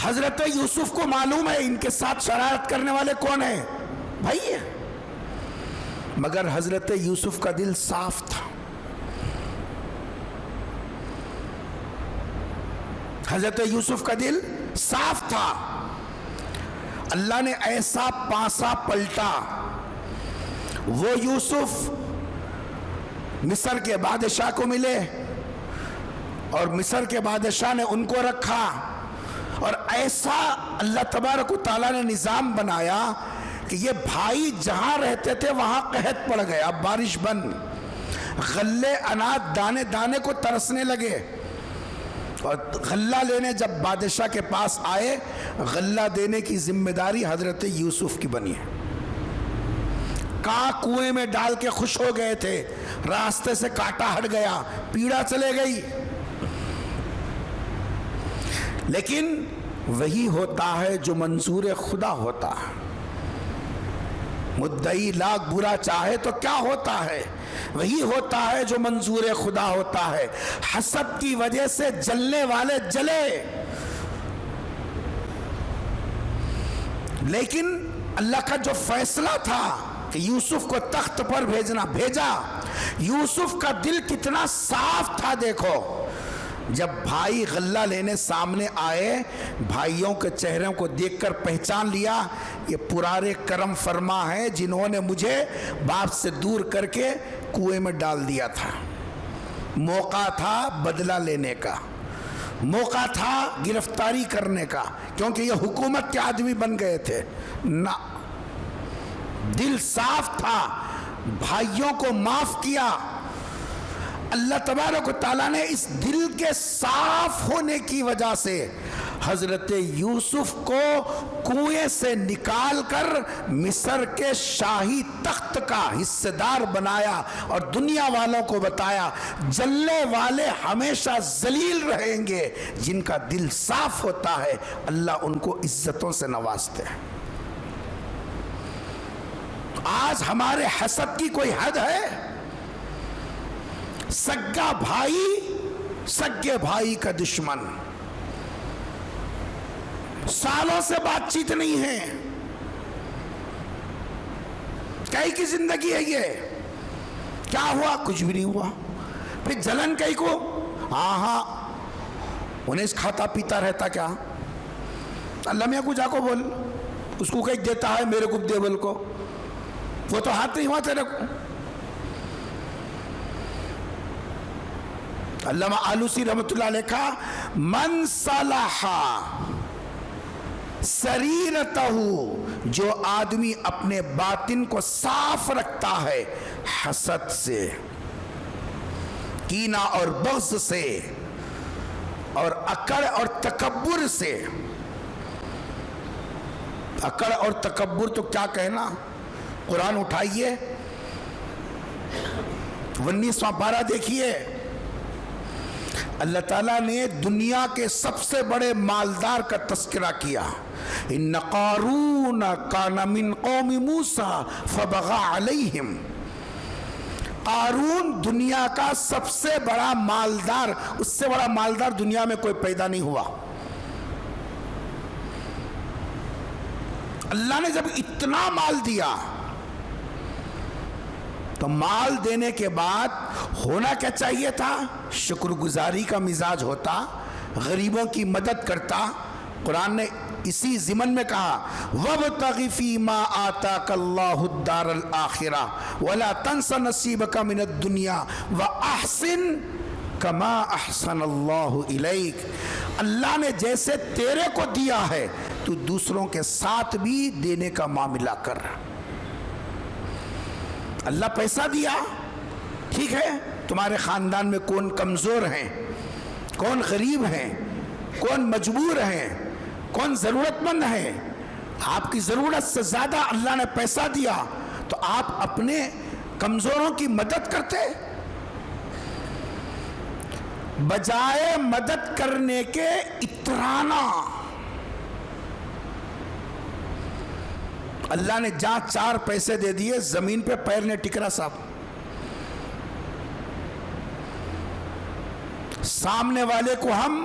حضرت یوسف کو معلوم ہے ان کے ساتھ شرارت کرنے والے کون ہیں، بھائی ہے، مگر حضرت یوسف کا دل صاف تھا. حضرت یوسف کا دل صاف تھا. اللہ نے ایسا پانسا پلٹا، وہ یوسف مصر کے بادشاہ کو ملے اور مصر کے بادشاہ نے ان کو رکھا، اور ایسا اللہ تبارک و تعالیٰ نے نظام بنایا کہ یہ بھائی جہاں رہتے تھے وہاں قحط پڑ گیا، بارش بند، غلے اناج دانے دانے کو ترسنے لگے. اور غلہ لینے جب بادشاہ کے پاس آئے، غلہ دینے کی ذمہ داری حضرت یوسف کی بنی ہے. کاں کنویں میں ڈال کے خوش ہو گئے تھے، راستے سے کانٹا ہٹ گیا، پیڑا چلے گئی. لیکن وہی ہوتا ہے جو منظور خدا ہوتا ہے. مدعی لاکھ برا چاہے تو کیا ہوتا ہے، وہی ہوتا ہے جو منظور خدا ہوتا ہے. حسد کی وجہ سے جلنے والے جلے، لیکن اللہ کا جو فیصلہ تھا کہ یوسف کو تخت پر بھیجنا، بھیجا. یوسف کا دل کتنا صاف تھا دیکھو. جب بھائی غلہ لینے سامنے آئے، بھائیوں کے چہروں کو دیکھ کر پہچان لیا یہ پرارے کرم فرما ہے جنہوں نے مجھے باپ سے دور کر کے کنویں میں ڈال دیا تھا. موقع تھا بدلہ لینے کا، موقع تھا گرفتاری کرنے کا، کیونکہ یہ حکومت کے آدمی بن گئے تھے. نہ، دل صاف تھا، بھائیوں کو معاف کیا. اللہ تبارک و تعالیٰ نے اس دل کے صاف ہونے کی وجہ سے حضرت یوسف کو کنویں سے نکال کر مصر کے شاہی تخت کا حصہ دار بنایا، اور دنیا والوں کو بتایا جلنے والے ہمیشہ ذلیل رہیں گے، جن کا دل صاف ہوتا ہے اللہ ان کو عزتوں سے نوازتے ہیں. آج ہمارے حسد کی کوئی حد ہے؟ سگا بھائی سگے بھائی کا دشمن، سالوں سے بات چیت نہیں ہے، کئی کی زندگی ہے یہ. کیا ہوا؟ کچھ بھی نہیں ہوا. پھر جلن کئی کو؟ ہاں انہیں کھاتا پیتا رہتا کیا؟ اللہ میاں کو جا کو بول، اس کو کہیں دیتا ہے میرے کو دے بول کو، وہ تو ہاتھ نہیں ہوا تیرے کو. علامہ آلوسی رحمت اللہ علیہ کہا من صلح سریرتہ، جو آدمی اپنے باطن کو صاف رکھتا ہے حسد سے، کینہ اور بغض سے، اور اکڑ اور تکبر سے. اکڑ اور تکبر تو کیا کہنا، قرآن اٹھائیے 19واں پارہ دیکھیے. اللہ تعالیٰ نے دنیا کے سب سے بڑے مالدار کا تذکرہ کیا. ان قارون کان من قوم موسیٰ فبغى علیہم. قارون دنیا کا سب سے بڑا مالدار، اس سے بڑا مالدار دنیا میں کوئی پیدا نہیں ہوا. اللہ نے جب اتنا مال دیا تو مال دینے کے بعد ہونا کیا چاہیے تھا؟ شکر گزاری کا مزاج ہوتا، غریبوں کی مدد کرتا. قرآن نے اسی ضمن میں کہا وَابْتَغِ فِي مَا آتَاكَ اللَّهُ الدَّارَ الْآخِرَةَ وَلَا تَنْسَ نَصِيبَكَ مِنَ الدُّنْيَا وَأَحْسِنْ كَمَا أَحْسَنَ اللَّهُ إِلَيْكَ. اللہ نے جیسے تیرے کو دیا ہے تو دوسروں کے ساتھ بھی دینے کا معاملہ کر. اللہ پیسہ دیا، ٹھیک ہے، تمہارے خاندان میں کون کمزور ہیں، کون غریب ہیں، کون مجبور ہیں، کون ضرورت مند ہیں، آپ کی ضرورت سے زیادہ اللہ نے پیسہ دیا تو آپ اپنے کمزوروں کی مدد کرتے، بجائے مدد کرنے کے اترانا. اللہ نے جہاں 4 پیسے دے دیے زمین پہ پیر نے ٹکرا. صاحب سامنے والے کو ہم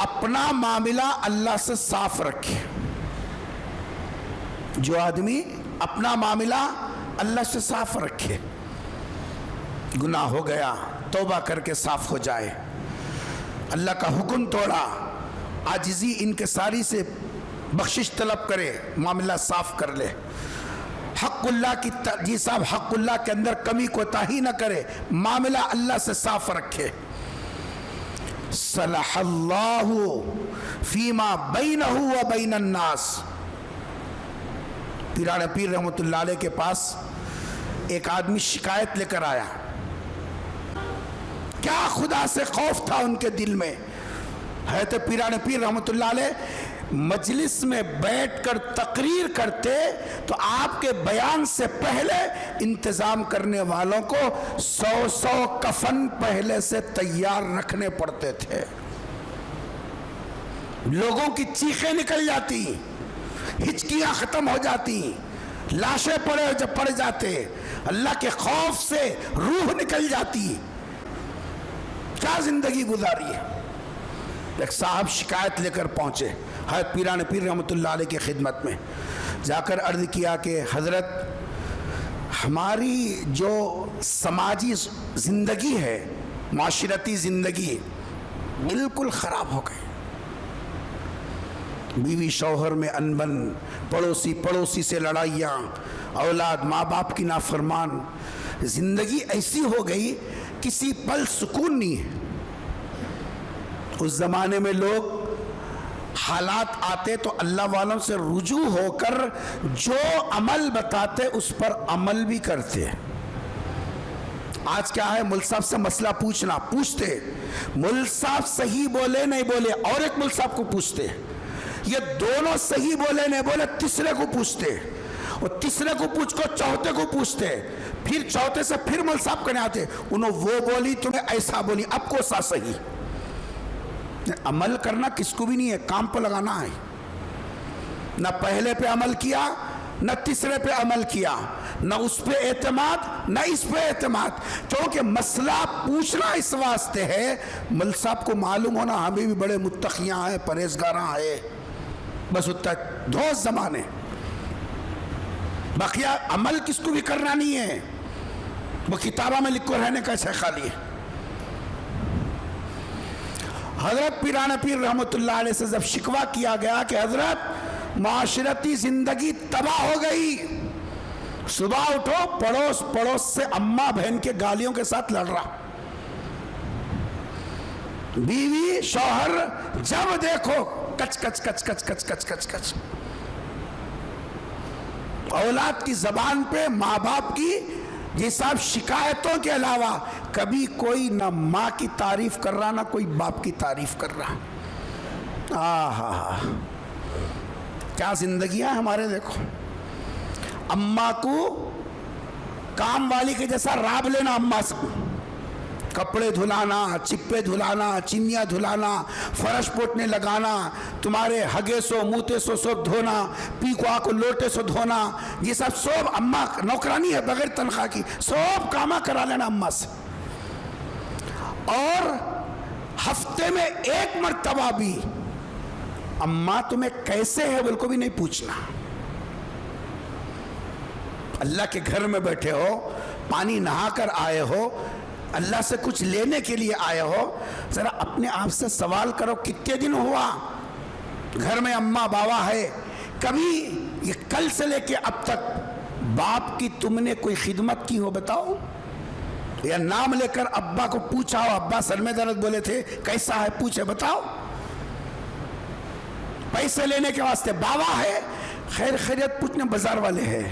اپنا معاملہ اللہ سے صاف رکھے. جو آدمی اپنا معاملہ اللہ سے صاف رکھے, گناہ ہو گیا توبہ کر کے صاف ہو جائے, اللہ کا حکم توڑا, عاجزی انکساری سے بخشش طلب کرے, معاملہ صاف کر لے. حق اللہ کی جی صاحب حق اللہ کے اندر کمی کوتاہی نہ کرے, معاملہ اللہ سے صاف رکھے. صلح اللہ فیما بینہ و بین الناس. پیران پیر رحمۃ اللہ علیہ کے پاس ایک آدمی شکایت لے کر آیا. کیا خدا سے خوف تھا ان کے دل میں. حضرت پیران پیر رحمۃ اللہ علیہ مجلس میں بیٹھ کر تقریر کرتے تو آپ کے بیان سے پہلے انتظام کرنے والوں کو 100 کفن پہلے سے تیار رکھنے پڑتے تھے. لوگوں کی چیخیں نکل جاتی, ہچکیاں ختم ہو جاتی, لاشیں پڑ جاتے, اللہ کے خوف سے روح نکل جاتی. کیا زندگی گزاری ہے. ایک صاحب شکایت لے کر پہنچے حضرت پیران پیر رحمۃ اللہ علیہ کی خدمت میں. جا کر عرض کیا کہ حضرت ہماری جو سماجی زندگی ہے, معاشرتی زندگی بالکل خراب ہو گئی. بیوی شوہر میں انبن, پڑوسی سے لڑائیاں, اولاد ماں باپ کی نافرمان, زندگی ایسی ہو گئی کسی پل سکون نہیں ہے. اس زمانے میں لوگ حالات آتے تو اللہ والوں سے رجوع ہو کر جو عمل بتاتے اس پر عمل بھی کرتے. آج کیا ہے, مل صاحب سے مسئلہ پوچھتے, مل صاحب صحیح بولے نہیں بولے اور ایک مل صاحب کو پوچھتے, یہ دونوں صحیح بولے نہیں بولے تیسرے کو پوچھتے, اور تیسرے کو پوچھ کو چوتھے کو پوچھتے, پھر چوتھے سے پھر مل صاحب کہنے آتے, انہوں وہ بولی تمہیں ایسا بولی, اب کو سا صحیح. عمل کرنا کس کو بھی نہیں ہے, کام پہ لگانا ہے. نہ پہلے پہ عمل کیا, نہ تیسرے پہ عمل کیا, نہ اس پہ اعتماد نہ اس پہ اعتماد. کیونکہ مسئلہ پوچھنا اس واسطے ہے مل صاحب کو معلوم ہونا ہمیں بھی بڑے متقیاں ہیں, پرہیزگاراں ہیں, بس اتنا دوست زمانے. بقیہ عمل کس کو بھی کرنا نہیں ہے, وہ کتابہ میں لکھو رہنے کا ایسا خالی ہے. حضرت پیران پیر رحمۃ اللہ علیہ سے جب شکوہ کیا گیا کہ حضرت معاشرتی زندگی تباہ ہو گئی, صبح اٹھو پڑوس سے اماں بہن کے گالیوں کے ساتھ لڑ رہا, بیوی شوہر جب دیکھو کچ کچ کچ کچ کچ کچ کچ کچ, اولاد کی زبان پہ ماں باپ کی یہ صاحب شکایتوں کے علاوہ کبھی کوئی نہ ماں کی تعریف کر رہا نہ کوئی باپ کی تعریف کر رہا. کیا زندگیاں ہمارے. دیکھو اماں کو کام والی کے جیسا راب لینا, اماں سے کپڑے دھلانا, چپے دھلانا, چینیاں دھلانا, فرش پوٹنے لگانا, تمہارے ہگے سو موتے سو سب دھونا, پی کو لوٹے سو دھونا, یہ سب اماں نوکرانی ہے بغیر تنخواہ کی, سب کاما کرا لینا اماں سے. اور ہفتے میں ایک مرتبہ بھی اماں تمہیں کیسے ہے بول کو بھی نہیں پوچھنا. اللہ کے گھر میں بیٹھے ہو, پانی نہا کر آئے ہو, اللہ سے کچھ لینے کے لیے آئے ہو, ذرا اپنے آپ سے سوال کرو کتنے دن ہوا گھر میں اماں بابا ہے, کبھی یہ کل سے لے کے اب تک باپ کی تم نے کوئی خدمت کی ہو بتاؤ, یا نام لے کر ابا کو پوچھا ہو, ابا سر میں درد بولے تھے کیسا ہے پوچھے بتاؤ. پیسے لینے کے واسطے بابا ہے, خیر خیریت پوچھنے بازار والے ہیں,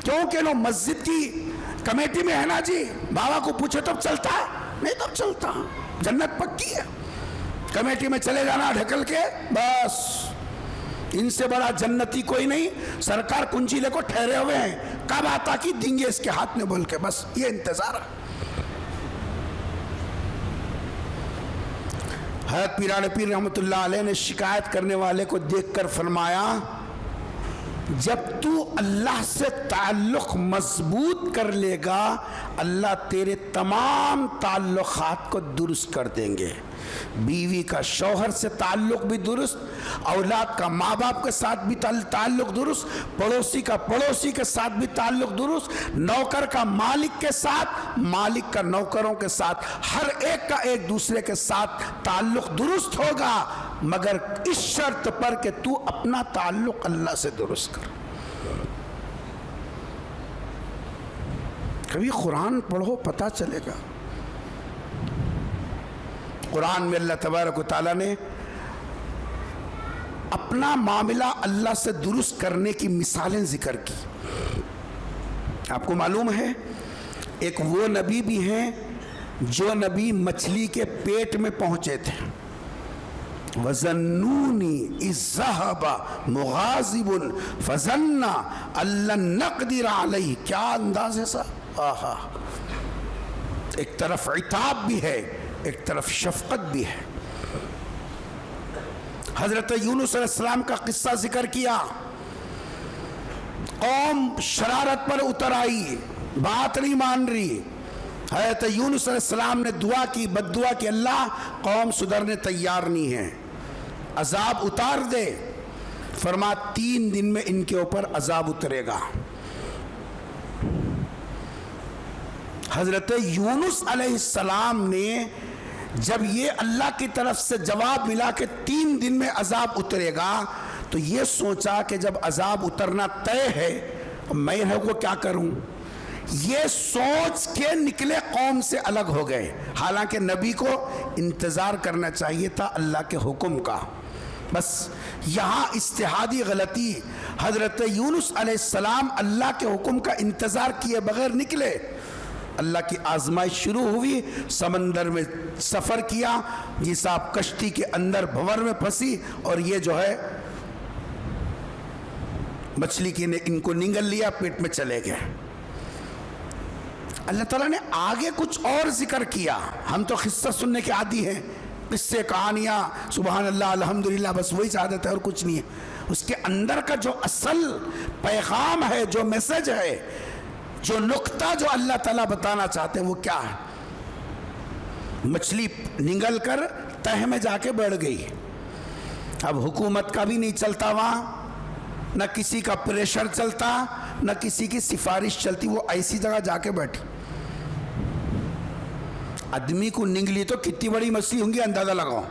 کیونکہ لو مسجد کی کمیٹی میں ہے نا جی, بابا کو پوچھے تب چلتا ہے, نہیں تب چلتا, جنت پکی ہے. کمیٹی میں چلے جانا ڈھکل کے, بس ان سے بڑا جنتی کوئی نہیں. سرکار کنجی لے کو ٹھہرے ہوئے ہیں, کب آتا کی دیں گے اس کے ہاتھ میں بول کے, بس یہ انتظار ہے. حضرت پیران پیر رحمۃ اللہ علیہ نے شکایت کرنے والے کو دیکھ کر فرمایا جب تو اللہ سے تعلق مضبوط کر لے گا اللہ تیرے تمام تعلقات کو درست کر دیں گے. بیوی کا شوہر سے تعلق بھی درست, اولاد کا ماں باپ کے ساتھ بھی تعلق درست, پڑوسی کا پڑوسی کے ساتھ بھی تعلق درست, نوکر کا مالک کے ساتھ, مالک کا نوکروں کے ساتھ, ہر ایک کا ایک دوسرے کے ساتھ تعلق درست ہوگا, مگر اس شرط پر کہ تو اپنا تعلق اللہ سے درست کر. کبھی قرآن پڑھو پتہ چلے گا. قرآن میں اللہ تبارک و تعالیٰ نے اپنا معاملہ اللہ سے درست کرنے کی مثالیں ذکر کی. آپ کو معلوم ہے ایک وہ نبی بھی ہیں جو نبی مچھلی کے پیٹ میں پہنچے تھے. وَظَنُّونِي إِذْ ذَهَبَ مُغَاضِبٌ فَظَنَّ أَن لَّن نَّقْدِرَ عَلَيْهِ. کیا انداز ہے صاحب, آہا. ایک طرف عتاب بھی ہے, ایک طرف شفقت بھی ہے. حضرت یونس علیہ السلام کا قصہ ذکر کیا. قوم شرارت پر اتر آئی, بات نہیں مان رہی. حضرت یونس علیہ السلام نے دعا کی, بد دعا کی, اللہ قوم سدھرنے تیار نہیں ہے, عذاب اتار دے. فرما 3 دن میں ان کے اوپر عذاب اترے گا. حضرت یونس علیہ السلام نے جب یہ اللہ کی طرف سے جواب ملا کہ 3 دن میں عذاب اترے گا, تو یہ سوچا کہ جب عذاب اترنا طے ہے میں کو کیا کروں. یہ سوچ کے نکلے قوم سے الگ ہو گئے. حالانکہ نبی کو انتظار کرنا چاہیے تھا اللہ کے حکم کا. بس یہاں اجتہادی غلطی. حضرت یونس علیہ السلام اللہ کے حکم کا انتظار کیے بغیر نکلے. اللہ کی آزمائش شروع ہوئی, سمندر میں سفر کیا, جی صاحب کشتی کے اندر بھنور میں پھنسی, اور یہ جو ہے مچھلی کی نے ان کو نگل لیا, پیٹ میں چلے گئے. اللہ تعالیٰ نے آگے کچھ اور ذکر کیا. ہم تو قصہ سننے کے عادی ہیں, قصے کہانیاں سبحان اللہ الحمدللہ بس وہی عادت ہے اور کچھ نہیں ہے. اس کے اندر کا جو اصل پیغام ہے, جو میسج ہے, جو نقطہ جو اللہ تعالیٰ بتانا چاہتے ہیں وہ کیا ہے. مچھلی نگل کر تہ میں جا کے بیٹھ گئی. اب حکومت کا بھی نہیں چلتا وہاں, نہ کسی کا پریشر چلتا, نہ کسی کی سفارش چلتی. وہ ایسی جگہ جا کے بیٹھی. آدمی کو نگلی تو کتنی بڑی مچھلی ہوں گی اندازہ لگاؤ.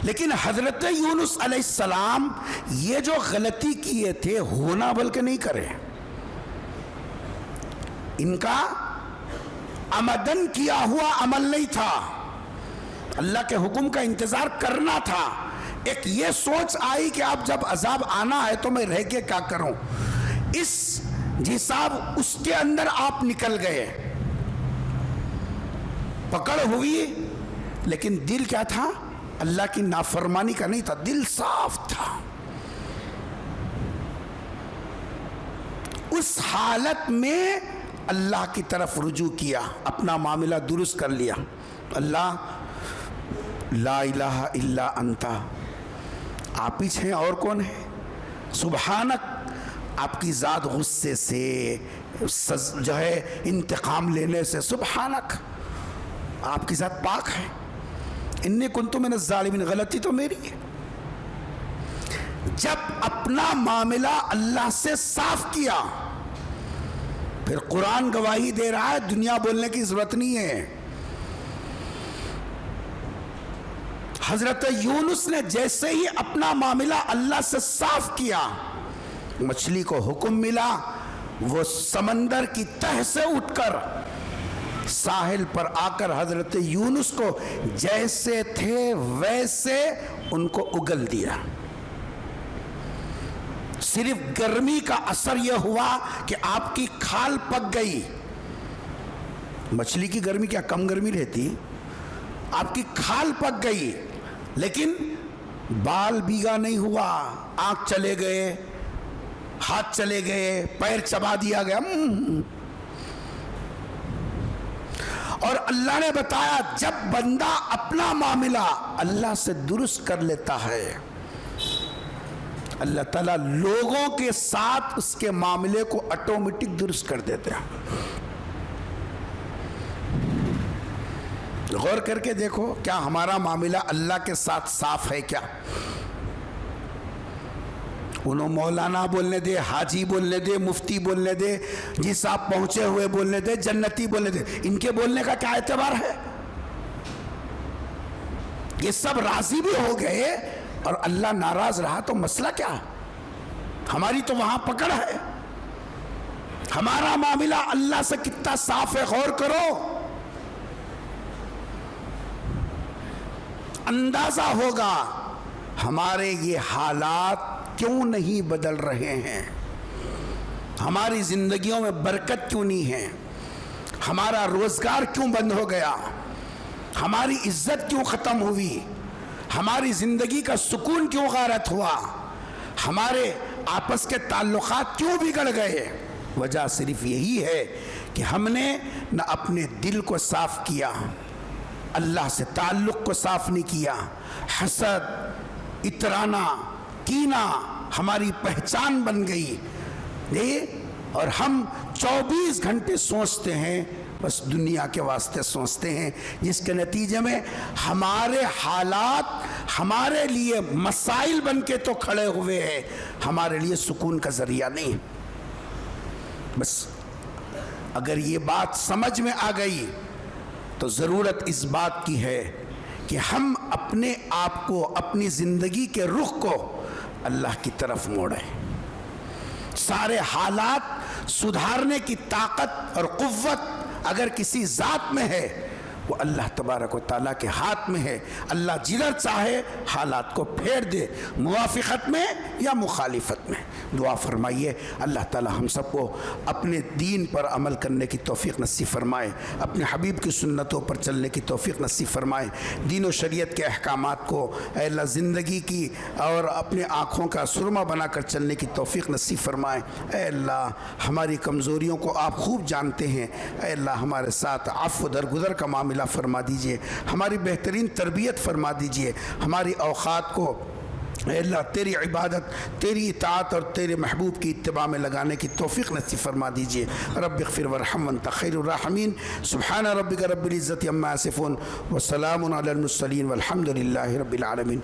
لیکن حضرت یونس علیہ السلام یہ جو غلطی کیے تھے ہونا بلکہ نہیں کرے. ان کا عمدن کیا ہوا عمل نہیں تھا, اللہ کے حکم کا انتظار کرنا تھا. ایک یہ سوچ آئی کہ اب جب عذاب آنا ہے تو میں رہ کے کیا کروں. اس جی صاحب اس کے اندر آپ نکل گئے, پکڑ ہوئی, لیکن دل کیا تھا, اللہ کی نافرمانی کا نہیں تھا, دل صاف تھا. اس حالت میں اللہ کی طرف رجوع کیا, اپنا معاملہ درست کر لیا. اللہ لا الہ الا انتا, آپ ہی ہیں اور کون ہے. سبحانک, آپ کی ذات غصے سے جو ہے انتقام لینے سے, سبحانک آپ کی ذات پاک ہے. انی کنت من الظالمین, غلطی تو میری ہے. جب اپنا معاملہ اللہ سے صاف کیا, پھر قرآن گواہی دے رہا ہے, دنیا بولنے کی ضرورت نہیں ہے. حضرت یونس نے جیسے ہی اپنا معاملہ اللہ سے صاف کیا, مچھلی کو حکم ملا, وہ سمندر کی تہ سے اٹھ کر ساحل پر آ کر حضرت یونس کو جیسے تھے ویسے ان کو اگل دیا. صرف گرمی کا اثر یہ ہوا کہ آپ کی کھال پک گئی. مچھلی کی گرمی کیا کم گرمی رہتی, آپ کی کھال پک گئی, لیکن بال بھیگا نہیں ہوا. آنکھ چلے گئے, ہاتھ چلے گئے, پیر چبا دیا گیا. اور اللہ نے بتایا جب بندہ اپنا معاملہ اللہ سے درست کر لیتا ہے اللہ تعالیٰ لوگوں کے ساتھ اس کے معاملے کو آٹومیٹک درست کر دیتے ہیں. غور کر کے دیکھو کیا ہمارا معاملہ اللہ کے ساتھ صاف ہے کیا؟ انہوں مولانا بولنے دے، حاجی بولنے دے، مفتی بولنے دے، جی صاحب پہنچے ہوئے بولنے دے، جنتی بولنے دے، ان کے بولنے کا کیا اعتبار ہے؟ یہ سب راضی بھی ہو گئے اور اللہ ناراض رہا تو مسئلہ کیا؟ ہماری تو وہاں پکڑ ہے. ہمارا معاملہ اللہ سے کتنا صاف ہے غور کرو. اندازہ ہوگا ہمارے یہ حالات کیوں نہیں بدل رہے ہیں، ہماری زندگیوں میں برکت کیوں نہیں ہے، ہمارا روزگار کیوں بند ہو گیا، ہماری عزت کیوں ختم ہوئی، ہماری زندگی کا سکون کیوں غارت ہوا، ہمارے آپس کے تعلقات کیوں بگڑ گئے؟ وجہ صرف یہی ہے کہ ہم نے نہ اپنے دل کو صاف کیا، اللہ سے تعلق کو صاف نہیں کیا. حسد، اترانا، کینہ ہماری پہچان بن گئی. اور ہم 24 گھنٹے سوچتے ہیں، بس دنیا کے واسطے سوچتے ہیں، جس کے نتیجے میں ہمارے حالات ہمارے لیے مسائل بن کے تو کھڑے ہوئے ہیں، ہمارے لیے سکون کا ذریعہ نہیں. بس اگر یہ بات سمجھ میں آ گئی تو ضرورت اس بات کی ہے کہ ہم اپنے آپ کو، اپنی زندگی کے رخ کو اللہ کی طرف موڑیں. سارے حالات سدھارنے کی طاقت اور قوت اگر کسی ذات میں ہے وہ اللہ تبارک و تعالیٰ کے ہاتھ میں ہے. اللہ جدھر چاہے حالات کو پھیر دے، موافقت میں یا مخالفت میں. دعا فرمائیے اللہ تعالیٰ ہم سب کو اپنے دین پر عمل کرنے کی توفیق نصیب فرمائے، اپنے حبیب کی سنتوں پر چلنے کی توفیق نصیب فرمائے. دین و شریعت کے احکامات کو اے اللہ زندگی کی اور اپنے آنکھوں کا سرما بنا کر چلنے کی توفیق نصیب فرمائے. اے اللہ ہماری کمزوریوں کو آپ خوب جانتے ہیں. اے اللہ ہمارے ساتھ عفو درگزر کا معاملہ فرما دیجئے، ہماری بہترین تربیت فرما دیجئے، ہماری اوقات کو اے اللہ تیری عبادت، تیری اطاعت اور تیرے محبوب کی اتباع میں لگانے کی توفیق نصیب فرما دیجئے. رب اغفر وارحم وانت خیر الراحمین. سبحان ربک رب العزت عما یصفون وسلام علی المرسلین والحمد للہ رب العالمین.